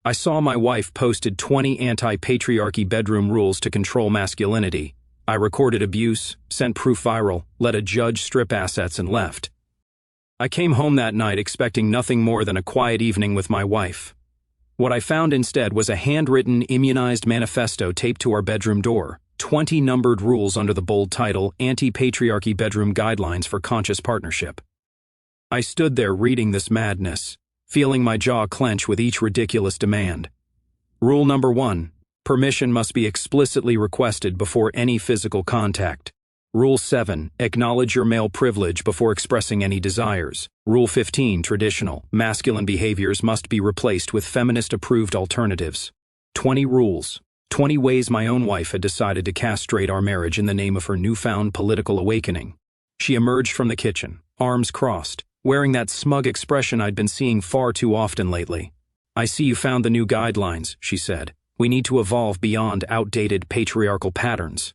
I saw my wife posted 20 anti-patriarchy bedroom rules to control masculinity. I recorded abuse, sent proof viral, let a judge strip assets and left. I came home that night expecting nothing more than a quiet evening with my wife. What I found instead was a handwritten, immunized manifesto taped to our bedroom door, 20 numbered rules under the bold title, Anti-Patriarchy Bedroom Guidelines for Conscious Partnership. I stood there reading this madness, feeling my jaw clench with each ridiculous demand. Rule number 1. Permission must be explicitly requested before any physical contact. Rule 7. Acknowledge your male privilege before expressing any desires. Rule 15. Traditional, masculine behaviors must be replaced with feminist-approved alternatives. 20 rules. 20 ways my own wife had decided to castrate our marriage in the name of her newfound political awakening. She emerged from the kitchen, arms crossed, wearing that smug expression I'd been seeing far too often lately. "I see you found the new guidelines," she said. "We need to evolve beyond outdated patriarchal patterns."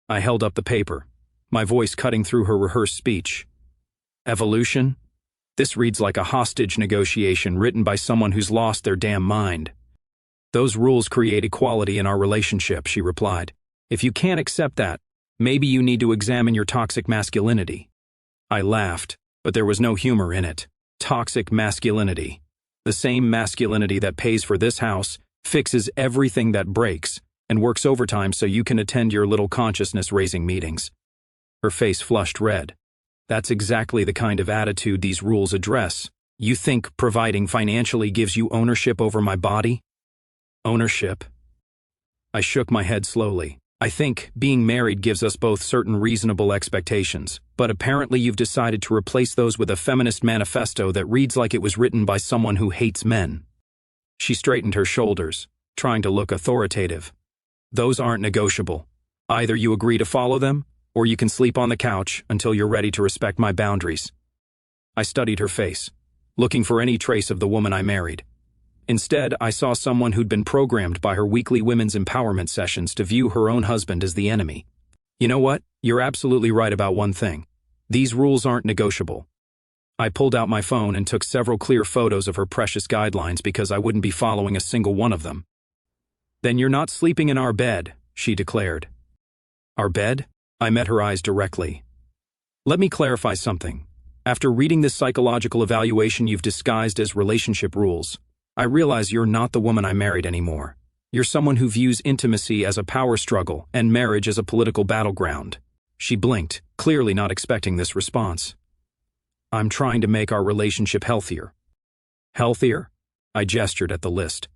I held up the paper, my voice cutting through her rehearsed speech. Evolution? This reads like a hostage negotiation written by someone who's lost their damn mind. "Those rules create equality in our relationship," she replied. "If you can't accept that, maybe you need to examine your toxic masculinity." I laughed, but there was no humor in it. Toxic masculinity. The same masculinity that pays for this house, fixes everything that breaks, and works overtime so you can attend your little consciousness-raising meetings. Her face flushed red. "That's exactly the kind of attitude these rules address. You think providing financially gives you ownership over my body?" Ownership? I shook my head slowly. "I think being married gives us both certain reasonable expectations, but apparently you've decided to replace those with a feminist manifesto that reads like it was written by someone who hates men." She straightened her shoulders, trying to look authoritative. "Those aren't negotiable. Either you agree to follow them, or you can sleep on the couch until you're ready to respect my boundaries." I studied her face, looking for any trace of the woman I married. Instead, I saw someone who'd been programmed by her weekly women's empowerment sessions to view her own husband as the enemy. "You know what? You're absolutely right about one thing. These rules aren't negotiable." I pulled out my phone and took several clear photos of her precious guidelines because I wouldn't be following a single one of them. "Then you're not sleeping in our bed," she declared. "Our bed?" I met her eyes directly. "Let me clarify something. After reading this psychological evaluation you've disguised as relationship rules, I realize you're not the woman I married anymore. You're someone who views intimacy as a power struggle and marriage as a political battleground." She blinked, clearly not expecting this response. "I'm trying to make our relationship healthier." "Healthier?" I gestured at the list.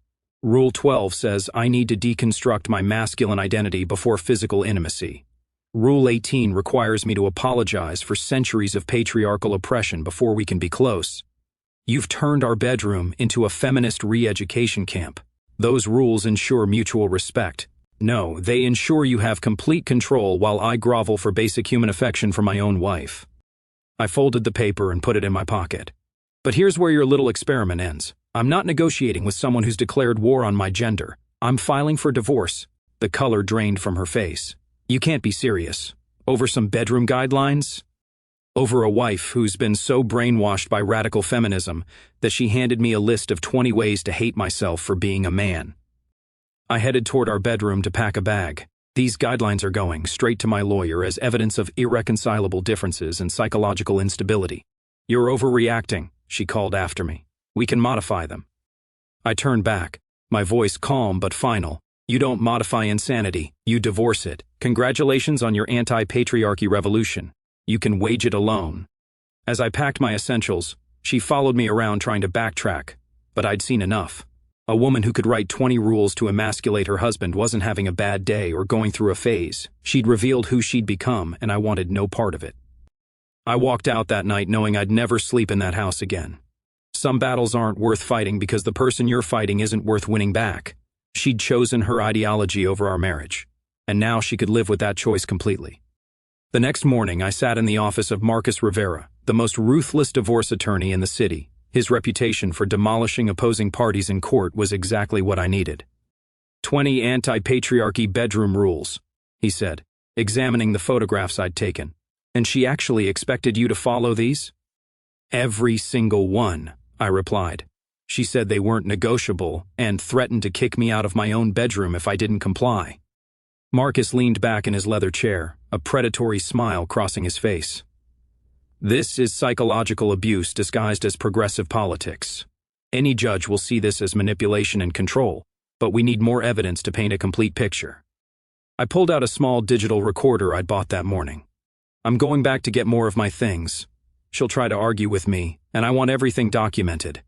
"Rule 12 says I need to deconstruct my masculine identity before physical intimacy. Rule 18 requires me to apologize for centuries of patriarchal oppression before we can be close. You've turned our bedroom into a feminist re-education camp. Those rules ensure mutual respect. No, they ensure you have complete control while I grovel for basic human affection from my own wife." I folded the paper and put it in my pocket. "But here's where your little experiment ends. I'm not negotiating with someone who's declared war on my gender. I'm filing for divorce." The color drained from her face. "You can't be serious. Over some bedroom guidelines? Over a wife who's been so brainwashed by radical feminism that she handed me a list of 20 ways to hate myself for being a man." I headed toward our bedroom to pack a bag. "These guidelines are going straight to my lawyer as evidence of irreconcilable differences and psychological instability." "You're overreacting," she called after me. "We can modify them." I turned back, my voice calm but final. "You don't modify insanity, you divorce it. Congratulations on your anti-patriarchy revolution. You can wage it alone." As I packed my essentials, she followed me around trying to backtrack, but I'd seen enough. A woman who could write 20 rules to emasculate her husband wasn't having a bad day or going through a phase. She'd revealed who she'd become, and I wanted no part of it. I walked out that night knowing I'd never sleep in that house again. Some battles aren't worth fighting because the person you're fighting isn't worth winning back. She'd chosen her ideology over our marriage, and now she could live with that choice completely. The next morning, I sat in the office of Marcus Rivera, the most ruthless divorce attorney in the city. His reputation for demolishing opposing parties in court was exactly what I needed. 20 anti-patriarchy bedroom rules, he said, examining the photographs I'd taken. "And she actually expected you to follow these?" "Every single one," I replied. She said they weren't negotiable and threatened to kick me out of my own bedroom if I didn't comply. Marcus leaned back in his leather chair, a predatory smile crossing his face. This is psychological abuse disguised as progressive politics. Any judge will see this as manipulation and control, but we need more evidence to paint a complete picture. I pulled out a small digital recorder I'd bought that morning. I'm going back to get more of my things. She'll try to argue with me, and I want everything documented.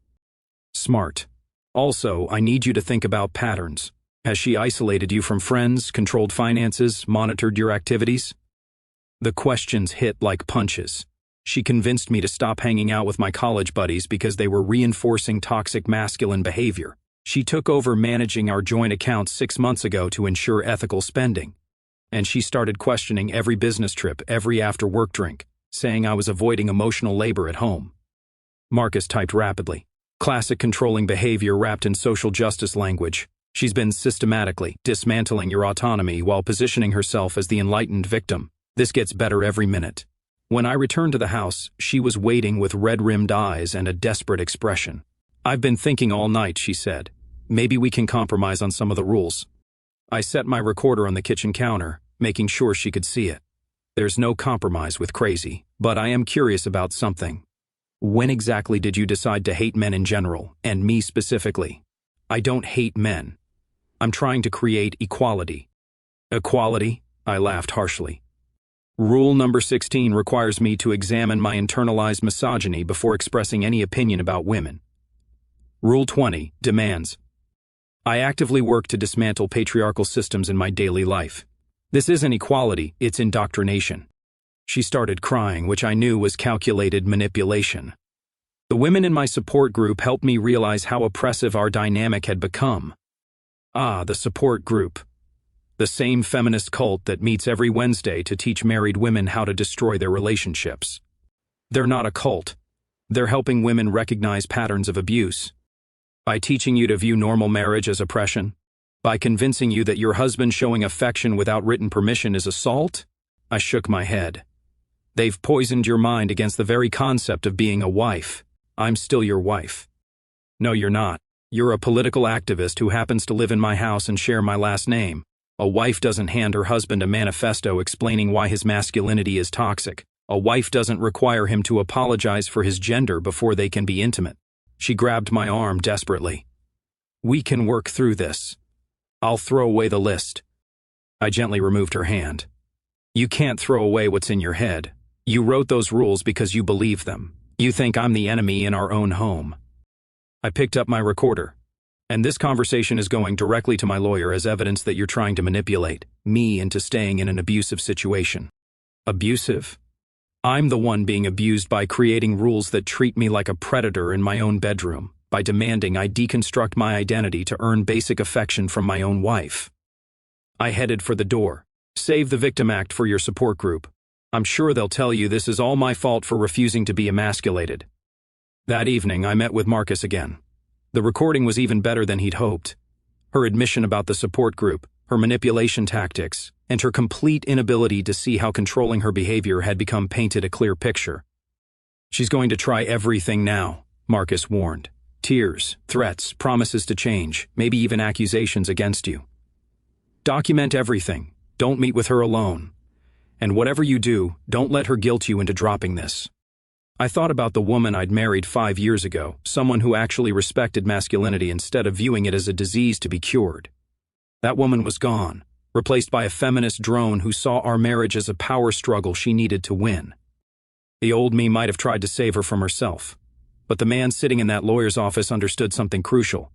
Smart. Also, I need you to think about patterns. Has she isolated you from friends, controlled finances, monitored your activities? The questions hit like punches. She convinced me to stop hanging out with my college buddies because they were reinforcing toxic masculine behavior. She took over managing our joint accounts 6 months ago to ensure ethical spending. And she started questioning every business trip, every after-work drink, saying I was avoiding emotional labor at home. Marcus typed rapidly. Classic controlling behavior wrapped in social justice language. She's been systematically dismantling your autonomy while positioning herself as the enlightened victim. This gets better every minute. When I returned to the house, she was waiting with red-rimmed eyes and a desperate expression. I've been thinking all night, she said. Maybe we can compromise on some of the rules. I set my recorder on the kitchen counter, making sure she could see it. There's no compromise with crazy, but I am curious about something. When exactly did you decide to hate men in general, and me specifically? I don't hate men. I'm trying to create equality. Equality? I laughed harshly. Rule number 16 requires me to examine my internalized misogyny before expressing any opinion about women. Rule 20 demands. I actively work to dismantle patriarchal systems in my daily life. This isn't equality, it's indoctrination. She started crying, which I knew was calculated manipulation. The women in my support group helped me realize how oppressive our dynamic had become. Ah, the support group. The same feminist cult that meets every Wednesday to teach married women how to destroy their relationships. They're not a cult. They're helping women recognize patterns of abuse. By teaching you to view normal marriage as oppression? By convincing you that your husband showing affection without written permission is assault? I shook my head. They've poisoned your mind against the very concept of being a wife. I'm still your wife. No, you're not. You're a political activist who happens to live in my house and share my last name. A wife doesn't hand her husband a manifesto explaining why his masculinity is toxic. A wife doesn't require him to apologize for his gender before they can be intimate. She grabbed my arm desperately. We can work through this. I'll throw away the list. I gently removed her hand. You can't throw away what's in your head. You wrote those rules because you believe them. You think I'm the enemy in our own home. I picked up my recorder. And this conversation is going directly to my lawyer as evidence that you're trying to manipulate me into staying in an abusive situation. Abusive? I'm the one being abused by creating rules that treat me like a predator in my own bedroom, by demanding I deconstruct my identity to earn basic affection from my own wife. I headed for the door. Save the Victim Act for your support group. I'm sure they'll tell you this is all my fault for refusing to be emasculated. That evening, I met with Marcus again. The recording was even better than he'd hoped. Her admission about the support group, her manipulation tactics, and her complete inability to see how controlling her behavior had become painted a clear picture. She's going to try everything now, Marcus warned. Tears, threats, promises to change, maybe even accusations against you. Document everything. Don't meet with her alone. And whatever you do, don't let her guilt you into dropping this. I thought about the woman I'd married 5 years ago, someone who actually respected masculinity instead of viewing it as a disease to be cured. That woman was gone, replaced by a feminist drone who saw our marriage as a power struggle she needed to win. The old me might have tried to save her from herself, but the man sitting in that lawyer's office understood something crucial.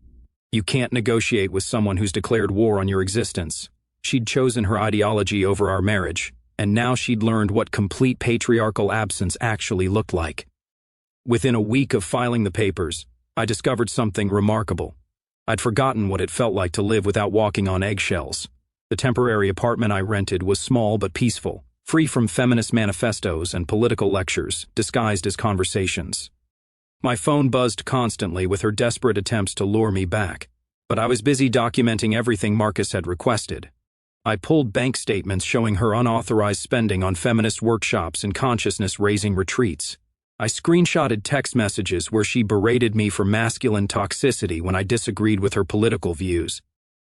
You can't negotiate with someone who's declared war on your existence. She'd chosen her ideology over our marriage, and now she'd learned what complete patriarchal absence actually looked like. Within a week of filing the papers, I discovered something remarkable. I'd forgotten what it felt like to live without walking on eggshells. The temporary apartment I rented was small but peaceful, free from feminist manifestos and political lectures, disguised as conversations. My phone buzzed constantly with her desperate attempts to lure me back, but I was busy documenting everything Marcus had requested. I pulled bank statements showing her unauthorized spending on feminist workshops and consciousness-raising retreats. I screenshotted text messages where she berated me for masculine toxicity when I disagreed with her political views.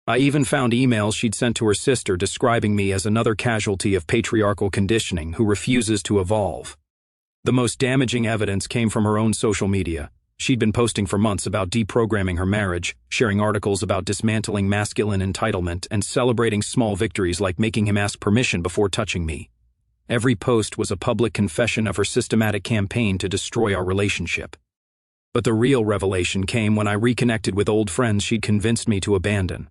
I even found emails she'd sent to her sister describing me as another casualty of patriarchal conditioning who refuses to evolve. The most damaging evidence came from her own social media. She'd been posting for months about deprogramming her marriage, sharing articles about dismantling masculine entitlement, and celebrating small victories like making him ask permission before touching me. Every post was a public confession of her systematic campaign to destroy our relationship. But the real revelation came when I reconnected with old friends she'd convinced me to abandon.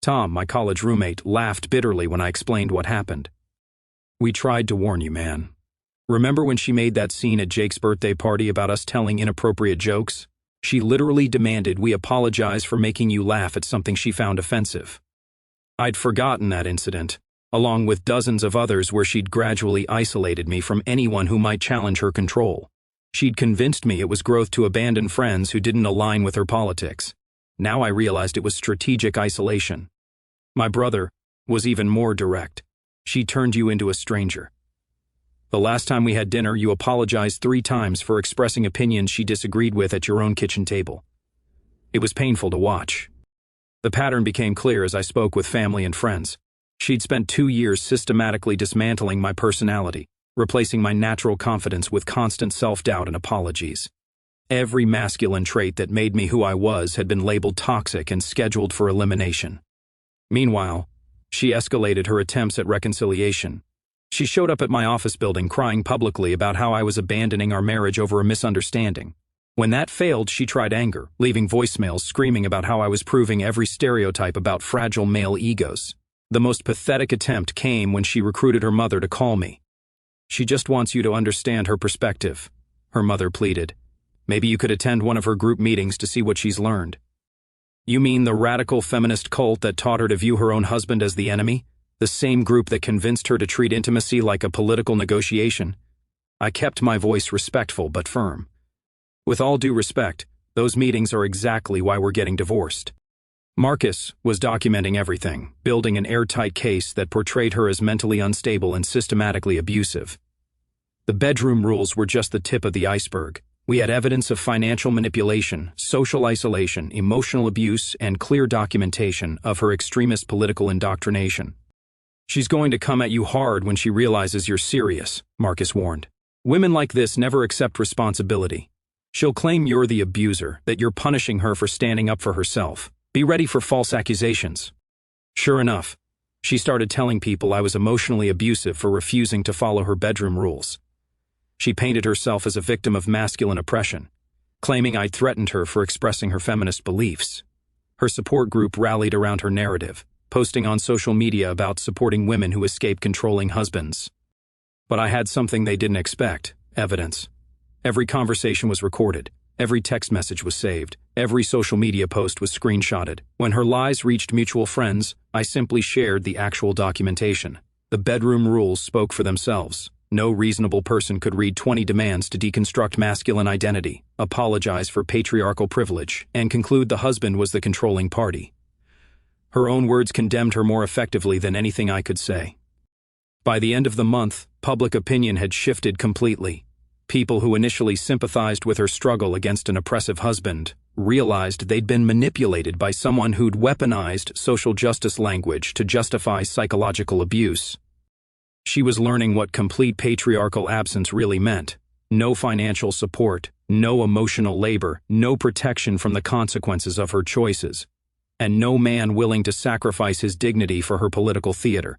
Tom, my college roommate, laughed bitterly when I explained what happened. "We tried to warn you, man. Remember when she made that scene at Jake's birthday party about us telling inappropriate jokes? She literally demanded we apologize for making you laugh at something she found offensive." I'd forgotten that incident, along with dozens of others where she'd gradually isolated me from anyone who might challenge her control. She'd convinced me it was growth to abandon friends who didn't align with her politics. Now I realized it was strategic isolation. My brother was even more direct. "She turned you into a stranger. The last time we had dinner, you apologized 3 times for expressing opinions she disagreed with at your own kitchen table. It was painful to watch." The pattern became clear as I spoke with family and friends. She'd spent 2 years systematically dismantling my personality, replacing my natural confidence with constant self-doubt and apologies. Every masculine trait that made me who I was had been labeled toxic and scheduled for elimination. Meanwhile, she escalated her attempts at reconciliation. She showed up at my office building crying publicly about how I was abandoning our marriage over a misunderstanding. When that failed, she tried anger, leaving voicemails screaming about how I was proving every stereotype about fragile male egos. The most pathetic attempt came when she recruited her mother to call me. "She just wants you to understand her perspective," her mother pleaded. "Maybe you could attend one of her group meetings to see what she's learned." "You mean the radical feminist cult that taught her to view her own husband as the enemy? The same group that convinced her to treat intimacy like a political negotiation?" I kept my voice respectful but firm. "With all due respect, those meetings are exactly why we're getting divorced." Marcus was documenting everything, building an airtight case that portrayed her as mentally unstable and systematically abusive. The bedroom rules were just the tip of the iceberg. We had evidence of financial manipulation, social isolation, emotional abuse, and clear documentation of her extremist political indoctrination. "She's going to come at you hard when she realizes you're serious," Marcus warned. "Women like this never accept responsibility. She'll claim you're the abuser, that you're punishing her for standing up for herself. Be ready for false accusations." Sure enough, she started telling people I was emotionally abusive for refusing to follow her bedroom rules. She painted herself as a victim of masculine oppression, claiming I threatened her for expressing her feminist beliefs. Her support group rallied around her narrative, posting on social media about supporting women who escape controlling husbands. But I had something they didn't expect: evidence. Every conversation was recorded. Every text message was saved. Every social media post was screenshotted. When her lies reached mutual friends, I simply shared the actual documentation. The bedroom rules spoke for themselves. No reasonable person could read 20 demands to deconstruct masculine identity, apologize for patriarchal privilege, and conclude the husband was the controlling party. Her own words condemned her more effectively than anything I could say. By the end of the month, public opinion had shifted completely. People who initially sympathized with her struggle against an oppressive husband realized they'd been manipulated by someone who'd weaponized social justice language to justify psychological abuse. She was learning what complete patriarchal absence really meant: no financial support, no emotional labor, no protection from the consequences of her choices, and no man willing to sacrifice his dignity for her political theater.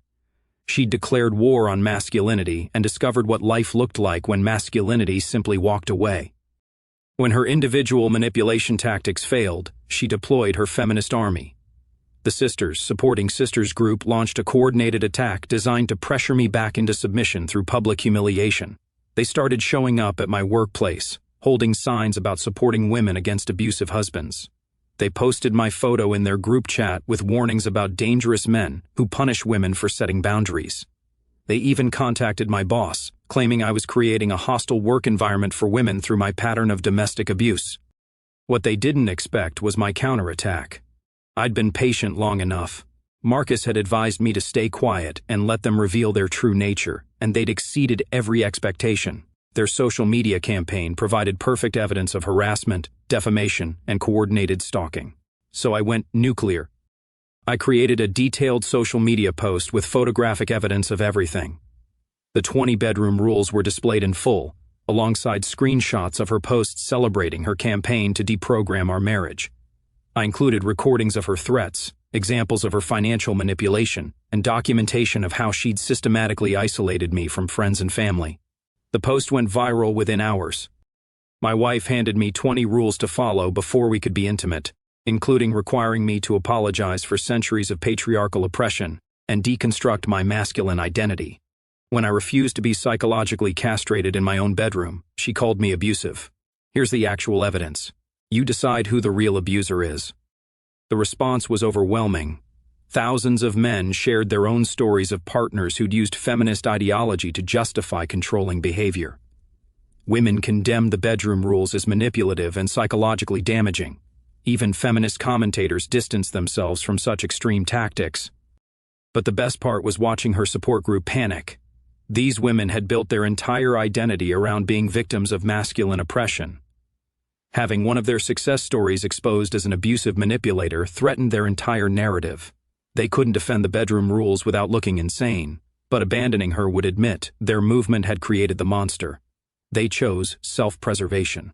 She declared war on masculinity and discovered what life looked like when masculinity simply walked away. When her individual manipulation tactics failed, she deployed her feminist army. The Sisters Supporting Sisters group launched a coordinated attack designed to pressure me back into submission through public humiliation. They started showing up at my workplace, holding signs about supporting women against abusive husbands. They posted my photo in their group chat with warnings about dangerous men who punish women for setting boundaries. They even contacted my boss, claiming I was creating a hostile work environment for women through my pattern of domestic abuse. What they didn't expect was my counterattack. I'd been patient long enough. Marcus had advised me to stay quiet and let them reveal their true nature, and they'd exceeded every expectation. Their social media campaign provided perfect evidence of harassment, defamation, and coordinated stalking. So I went nuclear. I created a detailed social media post with photographic evidence of everything. The 20 bedroom rules were displayed in full, alongside screenshots of her posts celebrating her campaign to deprogram our marriage. I included recordings of her threats, examples of her financial manipulation, and documentation of how she'd systematically isolated me from friends and family. The post went viral within hours. My wife handed me 20 rules to follow before we could be intimate, including requiring me to apologize for centuries of patriarchal oppression and deconstruct my masculine identity. When I refused to be psychologically castrated in my own bedroom, she called me abusive. Here's the actual evidence. You decide who the real abuser is. The response was overwhelming. Thousands of men shared their own stories of partners who'd used feminist ideology to justify controlling behavior. Women condemned the bedroom rules as manipulative and psychologically damaging. Even feminist commentators distanced themselves from such extreme tactics. But the best part was watching her support group panic. These women had built their entire identity around being victims of masculine oppression. Having one of their success stories exposed as an abusive manipulator threatened their entire narrative. They couldn't defend the bedroom rules without looking insane, but abandoning her would admit their movement had created the monster. They chose self-preservation.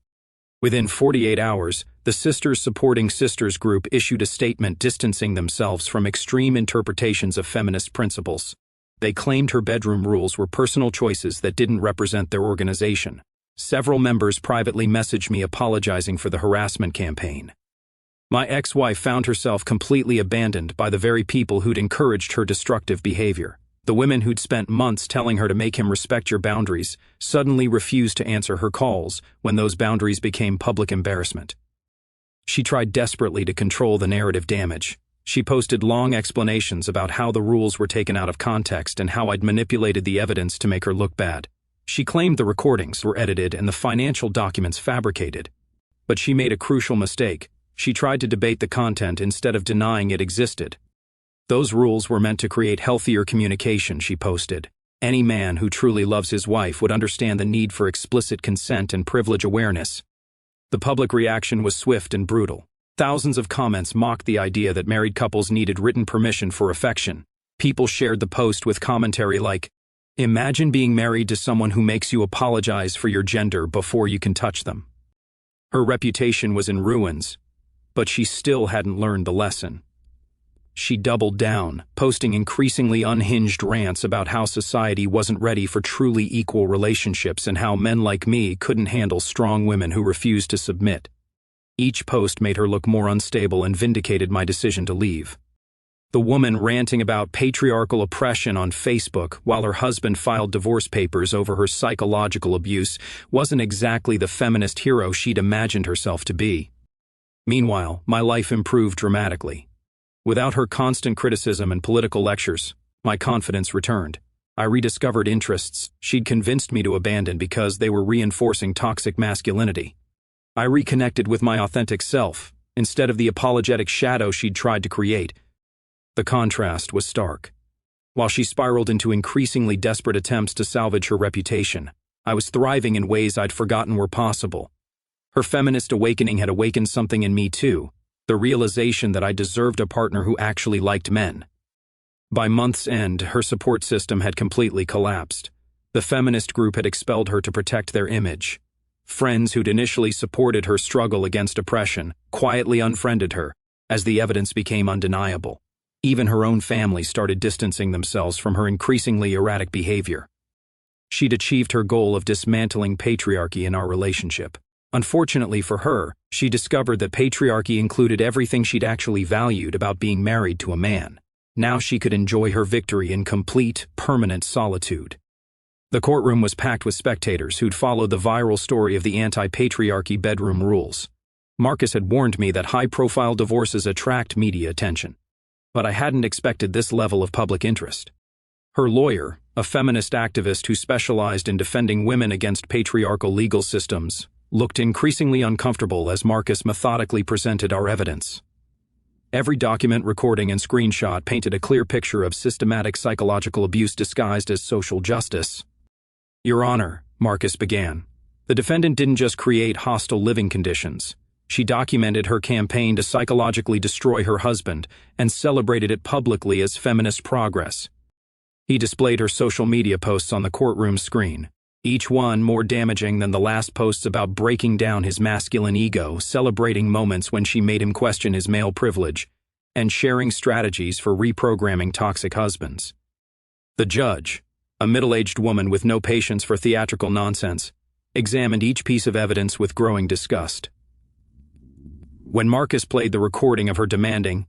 Within 48 hours, the Sisters Supporting Sisters group issued a statement distancing themselves from extreme interpretations of feminist principles. They claimed her bedroom rules were personal choices that didn't represent their organization. Several members privately messaged me apologizing for the harassment campaign. My ex-wife found herself completely abandoned by the very people who'd encouraged her destructive behavior. The women who'd spent months telling her to make him respect your boundaries suddenly refused to answer her calls when those boundaries became public embarrassment. She tried desperately to control the narrative damage. She posted long explanations about how the rules were taken out of context and how I'd manipulated the evidence to make her look bad. She claimed the recordings were edited and the financial documents fabricated. But she made a crucial mistake. She tried to debate the content instead of denying it existed. Those rules were meant to create healthier communication, she posted. Any man who truly loves his wife would understand the need for explicit consent and privilege awareness. The public reaction was swift and brutal. Thousands of comments mocked the idea that married couples needed written permission for affection. People shared the post with commentary like, "Imagine being married to someone who makes you apologize for your gender before you can touch them." Her reputation was in ruins, but she still hadn't learned the lesson. She doubled down, posting increasingly unhinged rants about how society wasn't ready for truly equal relationships and how men like me couldn't handle strong women who refused to submit. Each post made her look more unstable and vindicated my decision to leave. The woman ranting about patriarchal oppression on Facebook while her husband filed divorce papers over her psychological abuse wasn't exactly the feminist hero she'd imagined herself to be. Meanwhile, my life improved dramatically. Without her constant criticism and political lectures, my confidence returned. I rediscovered interests she'd convinced me to abandon because they were reinforcing toxic masculinity. I reconnected with my authentic self, instead of the apologetic shadow she'd tried to create. The contrast was stark. While she spiraled into increasingly desperate attempts to salvage her reputation, I was thriving in ways I'd forgotten were possible. Her feminist awakening had awakened something in me too, the realization that I deserved a partner who actually liked men. By month's end, her support system had completely collapsed. The feminist group had expelled her to protect their image. Friends who'd initially supported her struggle against oppression quietly unfriended her, as the evidence became undeniable. Even her own family started distancing themselves from her increasingly erratic behavior. She'd achieved her goal of dismantling patriarchy in our relationship. Unfortunately for her, she discovered that patriarchy included everything she'd actually valued about being married to a man. Now she could enjoy her victory in complete, permanent solitude. The courtroom was packed with spectators who'd followed the viral story of the anti-patriarchy bedroom rules. Marcus had warned me that high-profile divorces attract media attention, but I hadn't expected this level of public interest. Her lawyer, a feminist activist who specialized in defending women against patriarchal legal systems, looked increasingly uncomfortable as Marcus methodically presented our evidence. Every document, recording, and screenshot painted a clear picture of systematic psychological abuse disguised as social justice. "Your Honor, Marcus began. The defendant didn't just create hostile living conditions. She documented her campaign to psychologically destroy her husband and celebrated it publicly as feminist progress. He displayed her social media posts on the courtroom screen, each one more damaging than the last posts about breaking down his masculine ego, celebrating moments when she made him question his male privilege, and sharing strategies for reprogramming toxic husbands. The judge, a middle-aged woman with no patience for theatrical nonsense, examined each piece of evidence with growing disgust. When Marcus played the recording of her demanding,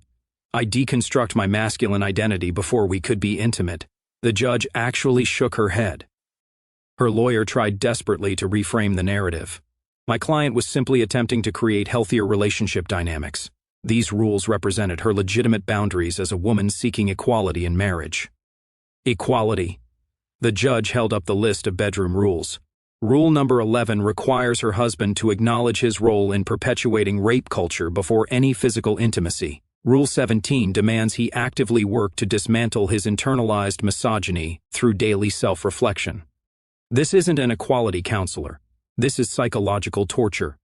"I deconstruct my masculine identity before we could be intimate," the judge actually shook her head. Her lawyer tried desperately to reframe the narrative. My client was simply attempting to create healthier relationship dynamics. These rules represented her legitimate boundaries as a woman seeking equality in marriage. Equality. The judge held up the list of bedroom rules. Rule number 11 requires her husband to acknowledge his role in perpetuating rape culture before any physical intimacy. Rule 17 demands he actively work to dismantle his internalized misogyny through daily self-reflection. This isn't an equality counselor. This is psychological torture.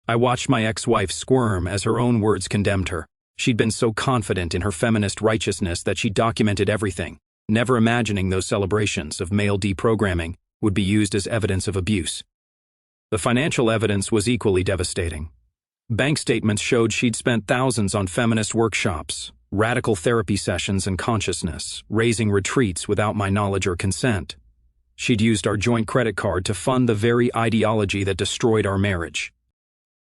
I watched my ex-wife squirm as her own words condemned her. She'd been so confident in her feminist righteousness that she documented everything, never imagining those celebrations of male deprogramming would be used as evidence of abuse. The financial evidence was equally devastating. Bank statements showed she'd spent thousands on feminist workshops, radical therapy sessions and consciousness, raising retreats without my knowledge or consent. She'd used our joint credit card to fund the very ideology that destroyed our marriage.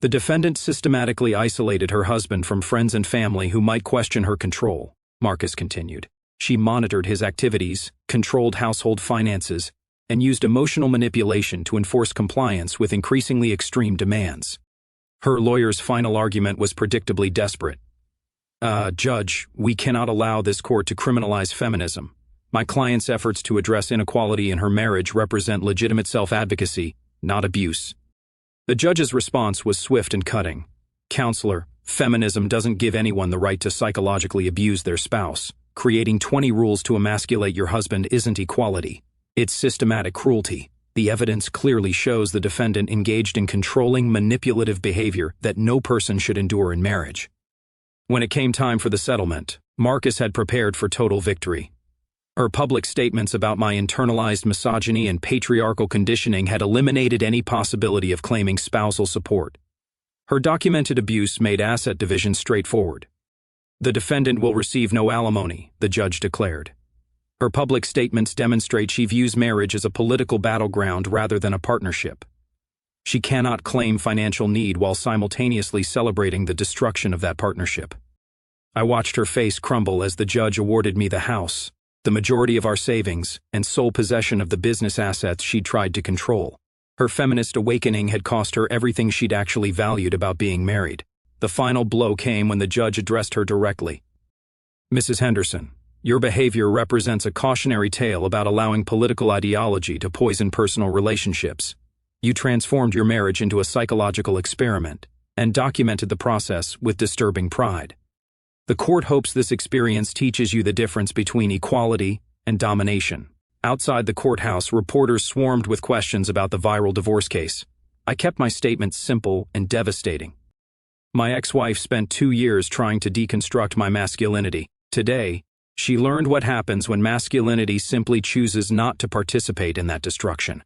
The defendant systematically isolated her husband from friends and family who might question her control, Marcus continued. She monitored his activities, controlled household finances, and used emotional manipulation to enforce compliance with increasingly extreme demands. Her lawyer's final argument was predictably desperate. Judge, we cannot allow this court to criminalize feminism. My client's efforts to address inequality in her marriage represent legitimate self-advocacy, not abuse. The judge's response was swift and cutting. Counselor, feminism doesn't give anyone the right to psychologically abuse their spouse. Creating 20 rules to emasculate your husband isn't equality. It's systematic cruelty. The evidence clearly shows the defendant engaged in controlling, manipulative behavior that no person should endure in marriage. When it came time for the settlement, Marcus had prepared for total victory. Her public statements about my internalized misogyny and patriarchal conditioning had eliminated any possibility of claiming spousal support. Her documented abuse made asset division straightforward. The defendant will receive no alimony, the judge declared. Her public statements demonstrate she views marriage as a political battleground rather than a partnership. She cannot claim financial need while simultaneously celebrating the destruction of that partnership. I watched her face crumble as the judge awarded me the house, the majority of our savings, and sole possession of the business assets she'd tried to control. Her feminist awakening had cost her everything she'd actually valued about being married. The final blow came when the judge addressed her directly. Mrs. Henderson, your behavior represents a cautionary tale about allowing political ideology to poison personal relationships. You transformed your marriage into a psychological experiment and documented the process with disturbing pride. The court hopes this experience teaches you the difference between equality and domination. Outside the courthouse, reporters swarmed with questions about the viral divorce case. I kept my statements simple and devastating. My ex-wife spent 2 years trying to deconstruct my masculinity. Today, she learned what happens when masculinity simply chooses not to participate in that destruction.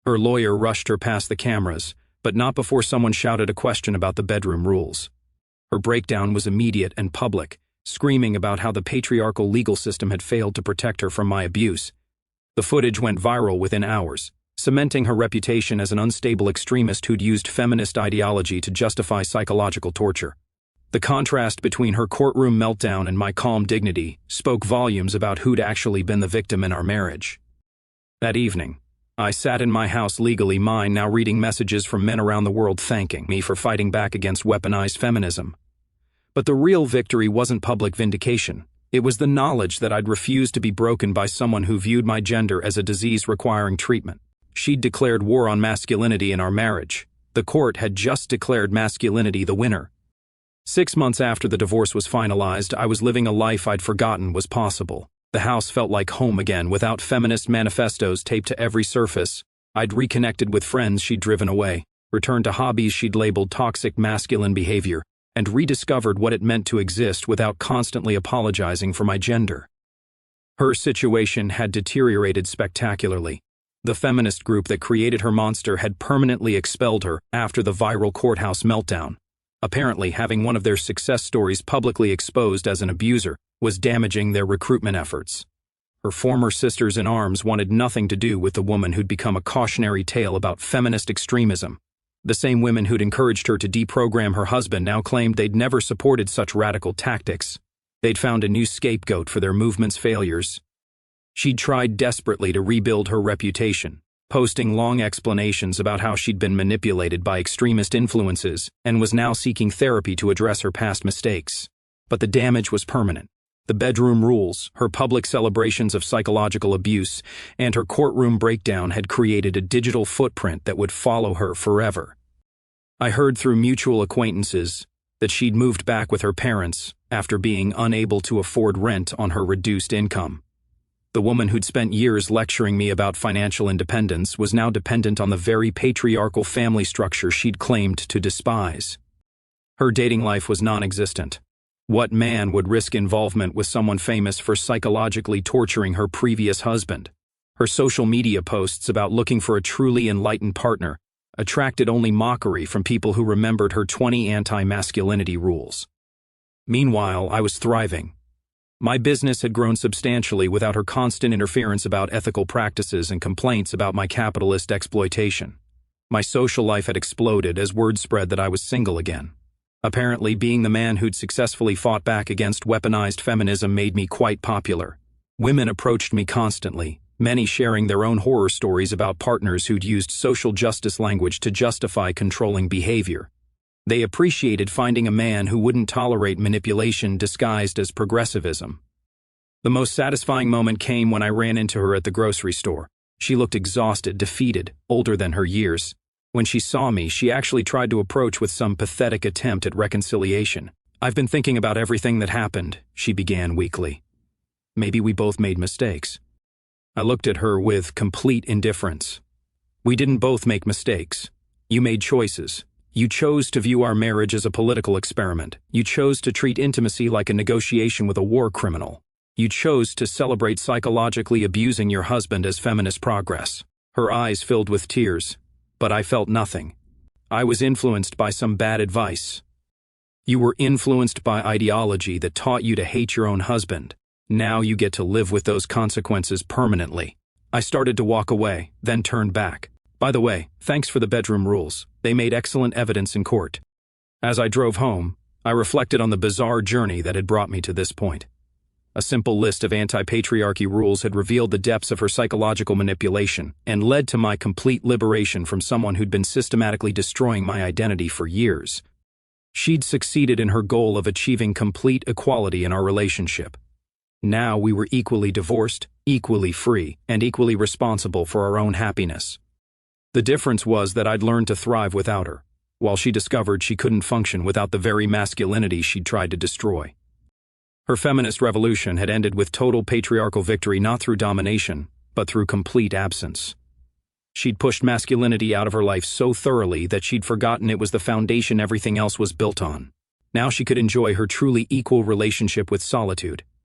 Her lawyer rushed her past the cameras, but not before someone shouted a question about the bedroom rules. Her breakdown was immediate and public, screaming about how the patriarchal legal system had failed to protect her from my abuse. The footage went viral within hours, cementing her reputation as an unstable extremist who'd used feminist ideology to justify psychological torture. The contrast between her courtroom meltdown and my calm dignity spoke volumes about who'd actually been the victim in our marriage. That evening, I sat in my house legally mine, now reading messages from men around the world thanking me for fighting back against weaponized feminism. But the real victory wasn't public vindication. It was the knowledge that I'd refused to be broken by someone who viewed my gender as a disease requiring treatment. She'd declared war on masculinity in our marriage. The court had just declared masculinity the winner. 6 months after the divorce was finalized, I was living a life I'd forgotten was possible. The house felt like home again, without feminist manifestos taped to every surface. I'd reconnected with friends she'd driven away, returned to hobbies she'd labeled toxic masculine behavior, and rediscovered what it meant to exist without constantly apologizing for my gender. Her situation had deteriorated spectacularly. The feminist group that created her monster had permanently expelled her after the viral courthouse meltdown. Apparently, having one of their success stories publicly exposed as an abuser was damaging their recruitment efforts. Her former sisters-in-arms wanted nothing to do with the woman who'd become a cautionary tale about feminist extremism. The same women who'd encouraged her to deprogram her husband now claimed they'd never supported such radical tactics. They'd found a new scapegoat for their movement's failures. She'd tried desperately to rebuild her reputation, posting long explanations about how she'd been manipulated by extremist influences and was now seeking therapy to address her past mistakes. But the damage was permanent. The bedroom rules, her public celebrations of psychological abuse, and her courtroom breakdown had created a digital footprint that would follow her forever. I heard through mutual acquaintances that she'd moved back with her parents after being unable to afford rent on her reduced income. The woman who'd spent years lecturing me about financial independence was now dependent on the very patriarchal family structure she'd claimed to despise. Her dating life was non-existent. What man would risk involvement with someone famous for psychologically torturing her previous husband? Her social media posts about looking for a truly enlightened partner attracted only mockery from people who remembered her 20 anti-masculinity rules. Meanwhile, I was thriving. My business had grown substantially without her constant interference about ethical practices and complaints about my capitalist exploitation. My social life had exploded as word spread that I was single again. Apparently, being the man who'd successfully fought back against weaponized feminism made me quite popular. Women approached me constantly, many sharing their own horror stories about partners who'd used social justice language to justify controlling behavior. They appreciated finding a man who wouldn't tolerate manipulation disguised as progressivism. The most satisfying moment came when I ran into her at the grocery store. She looked exhausted, defeated, older than her years. When she saw me, she actually tried to approach with some pathetic attempt at reconciliation. "I've been thinking about everything that happened," she began weakly. "Maybe we both made mistakes." I looked at her with complete indifference. "We didn't both make mistakes. You made choices. You chose to view our marriage as a political experiment. You chose to treat intimacy like a negotiation with a war criminal. You chose to celebrate psychologically abusing your husband as feminist progress." Her eyes filled with tears, but I felt nothing. I was influenced by some bad advice. You were influenced by ideology that taught you to hate your own husband. Now you get to live with those consequences permanently. I started to walk away, then turned back. "By the way, thanks for the bedroom rules. They made excellent evidence in court." As I drove home, I reflected on the bizarre journey that had brought me to this point. A simple list of anti-patriarchy rules had revealed the depths of her psychological manipulation and led to my complete liberation from someone who'd been systematically destroying my identity for years. She'd succeeded in her goal of achieving complete equality in our relationship. Now we were equally divorced, equally free, and equally responsible for our own happiness. The difference was that I'd learned to thrive without her, while she discovered she couldn't function without the very masculinity she'd tried to destroy. Her feminist revolution had ended with total patriarchal victory not through domination, but through complete absence. She'd pushed masculinity out of her life so thoroughly that she'd forgotten it was the foundation everything else was built on. Now she could enjoy her truly equal relationship with solitude,